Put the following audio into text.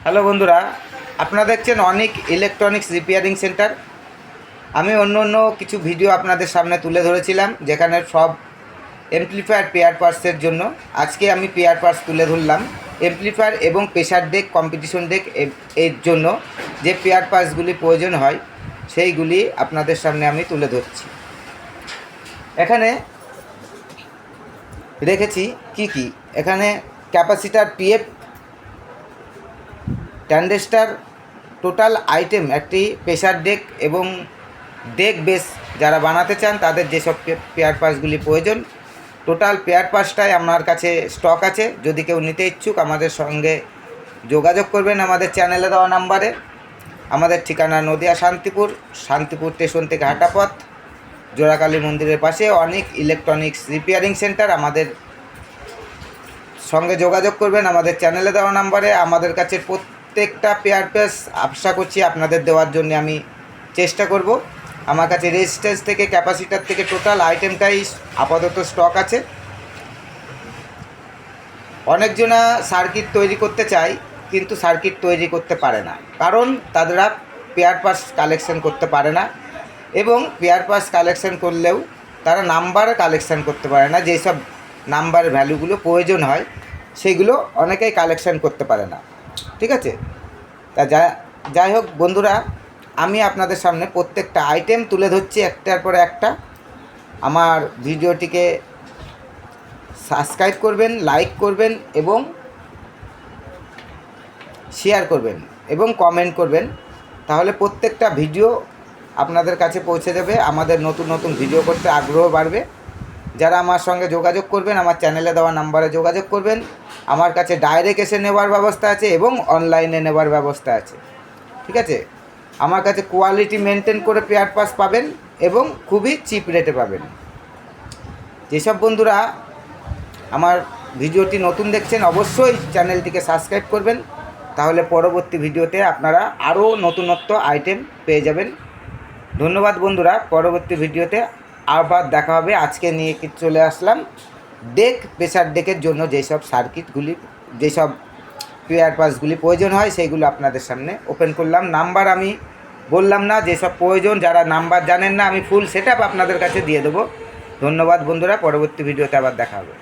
Hello বন্ধুরা, আপনারা দেখছেন অনেক ইলেকট্রনিক্স রিপেয়ারিং সেন্টার। আমি অন্য কিছু ভিডিও আপনাদের সামনে তুলে ধরেছিলাম, যেখানে সব এমপ্লিফায়ার পেয়ার পার্টসের জন্য। আজকে আমি পেয়ার পার্টস তুলে ধরলাম এমপ্লিফায়ার এবং প্রেসার ডেক, কম্পিটিশন ডেক এর জন্য যে পেয়ার পার্টসগুলি প্রয়োজন হয় সেইগুলি আপনাদের সামনে আমি তুলে ধরছি। এখানে রেখেছি কি এখানে ক্যাপাসিটার, পিএফ, ট্যান্ডেস্টার, টোটাল আইটেম একটি প্রেসার ডেক এবং ডেক বেস যারা বানাতে চান তাদের যেসব পেয়ার পার্টসগুলি প্রয়োজন, টোটাল পেয়ার পার্টসটাই আমার কাছে স্টক আছে। যদি কেউ নিতে ইচ্ছুক আমাদের সঙ্গে যোগাযোগ করবেন আমাদের চ্যানেলে দেওয়া নাম্বারে। আমাদের ঠিকানা নদিয়া শান্তিপুর স্টেশন থেকে হাঁটা পথ, জোড়াকালী মন্দিরের পাশে অনেক ইলেকট্রনিক্স রিপেয়ারিং সেন্টার। আমাদের সঙ্গে যোগাযোগ করবেন আমাদের চ্যানেলে দেওয়া নাম্বারে। আমাদের কাছে প্রত্যেকটা পেয়ার পার্টস আশা করছি আপনাদের দেওয়ার জন্য আমি চেষ্টা করব। আমার কাছে রেজিস্ট্যান্স থেকে, ক্যাপাসিটার থেকে টোটাল আইটেমটাই আপাতত স্টক আছে। অনেকজনা সার্কিট তৈরি করতে চায় কিন্তু সার্কিট তৈরি করতে পারে না, কারণ তারা পেয়ার পার্টস কালেকশন করতে পারে না, এবং পেয়ার পার্টস কালেকশন করলেও তারা নাম্বার কালেকশন করতে পারে না। যেসব নাম্বার ভ্যালুগুলো প্রয়োজন হয় সেগুলো অনেকেই কালেকশন করতে পারে না। ঠিক আছে, তা যাই হোক বন্ধুরা, আমি আপনাদের সামনে প্রত্যেকটা আইটেম তুলে ধরছি একটার পরে একটা। আমার ভিডিওটিকে সাবস্ক্রাইব করবেন, লাইক করবেন এবং শেয়ার করবেন এবং কমেন্ট করবেন, তাহলে প্রত্যেকটা ভিডিও আপনাদের কাছে পৌঁছে যাবে। আমাদের নতুন ভিডিও করতে আগ্রহ বাড়বে। যারা আমার সঙ্গে যোগাযোগ করবেন আমার চ্যানেলে দেওয়া নাম্বারে যোগাযোগ করবেন। আমার কাছে ডাইরেক্ট এসে নেওয়ার ব্যবস্থা আছে এবং অনলাইনে নেওয়ার ব্যবস্থা আছে। ঠিক আছে, আমার কাছে কোয়ালিটি মেনটেন করে পেয়ার পার্টস পাবেন এবং খুবই চিপ রেটে পাবেন। যেসব বন্ধুরা আমার ভিডিওটি নতুন দেখছেন অবশ্যই চ্যানেলটিকে সাবস্ক্রাইব করবেন, তাহলে পরবর্তী ভিডিওতে আপনারা আরও নতুনত্ব আইটেম পেয়ে যাবেন। ধন্যবাদ বন্ধুরা, পরবর্তী ভিডিওতে আবার দেখা হবে। আজকে নিয়ে চলে আসলাম ডেক, প্রেসার ডেকের জন্য যেসব সার্কিটগুলি, যেসব পেয়ার পার্টসগুলি প্রয়োজন হয় সেইগুলো আপনাদের সামনে ওপেন করলাম। নাম্বার আমি বললাম না, যেসব প্রয়োজন, যারা নাম্বার জানেন না, আমি ফুল সেটআপ আপনাদের কাছে দিয়ে দেবো। ধন্যবাদ বন্ধুরা, পরবর্তী ভিডিওতে আবার দেখা হবে।